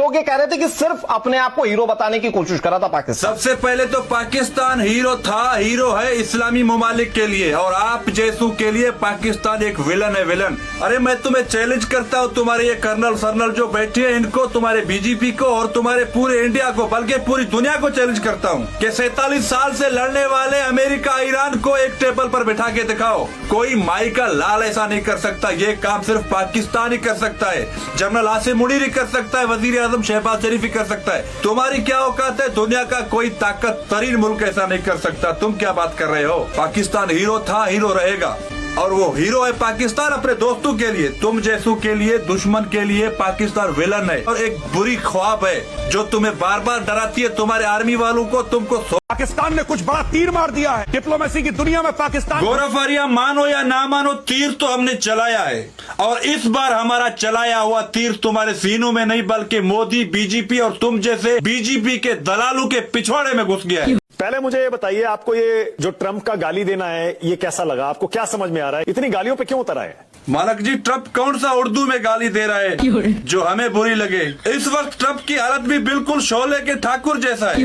लोग ये कह रहे थे कि सिर्फ अपने आप को हीरो बताने की कोशिश कर रहा था पाकिस्तान। सबसे पहले तो पाकिस्तान हीरो था, हीरो है इस्लामी ममालिक के लिए, और आप जैसों के लिए पाकिस्तान एक विलन है, विलन। अरे मैं तुम्हें चैलेंज करता हूँ, तुम्हारे ये कर्नल सरनल जो बैठे हैं इनको, तुम्हारे बीजेपी को और तुम्हारे पूरे इंडिया को, बल्कि पूरी दुनिया को चैलेंज करता हूँ कि 47 साल से लड़ने वाले अमेरिका ईरान को एक टेबल पर बैठा के दिखाओ। कोई माई का लाल ऐसा नहीं कर सकता, ये काम सिर्फ पाकिस्तान ही कर सकता है। जनरल आसिम मुनीर ही कर सकता है, वजीर आजम शहबाज शरीफ ही कर सकता है। तुम्हारी क्या औकात है? दुनिया का कोई ताकत तरीन मुल्क ऐसा नहीं कर सकता। तुम क्या बात कर रहे हो? पाकिस्तान हीरो था, हीरो रहेगा, और वो हीरो है पाकिस्तान अपने दोस्तों के लिए। तुम जैसों के लिए, दुश्मन के लिए पाकिस्तान विलन है और एक बुरी ख्वाब है जो तुम्हें बार बार डराती है, तुम्हारे आर्मी वालों को। तुमको पाकिस्तान ने कुछ बड़ा तीर मार दिया है डिप्लोमेसी की दुनिया में। पाकिस्तान, गौरव आर्या, मानो या ना मानो, तीर तो हमने चलाया है, और इस बार हमारा चलाया हुआ तीर तुम्हारे सीनों में नहीं बल्कि मोदी, बीजेपी और तुम जैसे बीजेपी के दलालों के पिछवाड़े में घुस गया है। पहले मुझे ये बताइए, आपको ये जो ट्रंप का गाली देना है ये कैसा लगा? आपको क्या समझ में आ रहा है? इतनी गालियों पे क्यों उतर आए? मालक जी, ट्रंप कौन सा उर्दू में गाली दे रहा है जो हमें बुरी लगे? इस वक्त ट्रंप की हालत भी बिल्कुल शोले के ठाकुर जैसा है।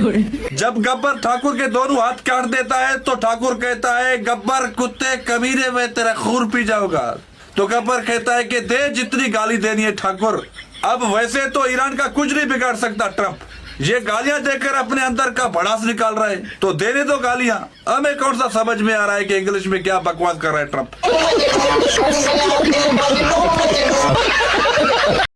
जब गब्बर ठाकुर के दोनों हाथ काट देता है तो ठाकुर कहता है, गब्बर कुत्ते कमीने में तेरा खून पी जाऊंगा। तो गब्बर कहता है कि दे जितनी गाली देनी है ठाकुर। अब वैसे तो ईरान का कुछ नहीं बिगाड़ सकता ट्रंप, ये गालियां देकर अपने अंदर का भड़ास निकाल रहा है, तो देने दो गालियां। हमें कौन सा समझ में आ रहा है कि इंग्लिश में क्या बकवास कर रहा है ट्रंप।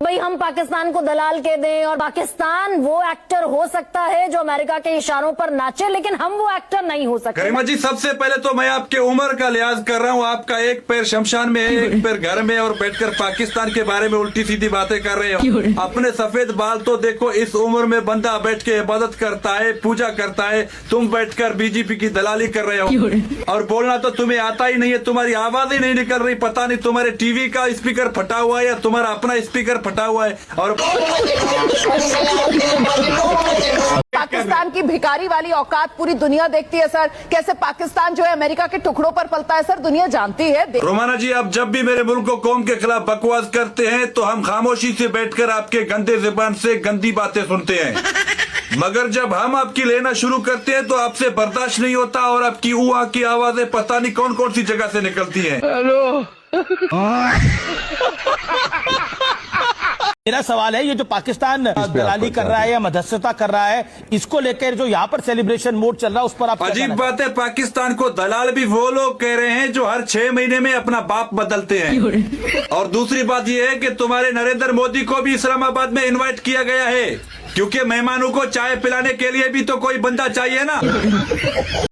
भाई हम पाकिस्तान को दलाल के दें, और पाकिस्तान वो एक्टर हो सकता है जो अमेरिका के इशारों पर नाचे, लेकिन हम वो एक्टर नहीं हो सकते। गरिमा जी, सबसे पहले तो मैं आपके उम्र का लिहाज कर रहा हूँ। आपका एक पैर शमशान में है, एक पैर घर में, और बैठकर पाकिस्तान के बारे में उल्टी सीधी बातें कर रहे हो। अपने सफेद बाल तो देखो। इस उम्र में बंदा बैठ के इबादत करता है, पूजा करता है, तुम बैठकर बीजेपी की दलाली कर रहे हो। और बोलना तो तुम्हें आता ही नहीं है, तुम्हारी आवाज ही नहीं निकल रही। पता नहीं तुम्हारे टीवी का स्पीकर फटा हुआ है या तुम्हारा अपना स्पीकर फटा हुआ है। और पाकिस्तान की भिखारी वाली औकात पूरी दुनिया देखती है सर। कैसे पाकिस्तान जो है अमेरिका के टुकड़ों पर पलता है सर, दुनिया जानती है। रोमाना जी, आप जब भी मेरे मुल्क को कौम के खिलाफ बकवास करते हैं तो हम खामोशी से बैठकर आपके गंदे जुबान से गंदी बातें सुनते हैं, मगर जब हम आपकी लेना शुरू करते हैं तो आपसे बर्दाश्त नहीं होता और आपकी ऊआ की आवाजें पता नहीं कौन कौन सी जगह से निकलती हैं। हेलो। मेरा सवाल है, ये जो पाकिस्तान दलाली कर रहा है या मध्यस्थता कर रहा है, इसको लेकर जो यहाँ पर सेलिब्रेशन मोड चल रहा है उस पर आप अजीब बात है। पाकिस्तान को दलाल भी वो लोग कह रहे हैं जो हर 6 महीने में अपना बाप बदलते हैं। और दूसरी बात ये है कि तुम्हारे नरेंद्र मोदी को भी इस्लामाबाद में इनवाइट किया गया है, क्योंकि मेहमानों को चाय पिलाने के लिए भी तो कोई बंदा चाहिए ना।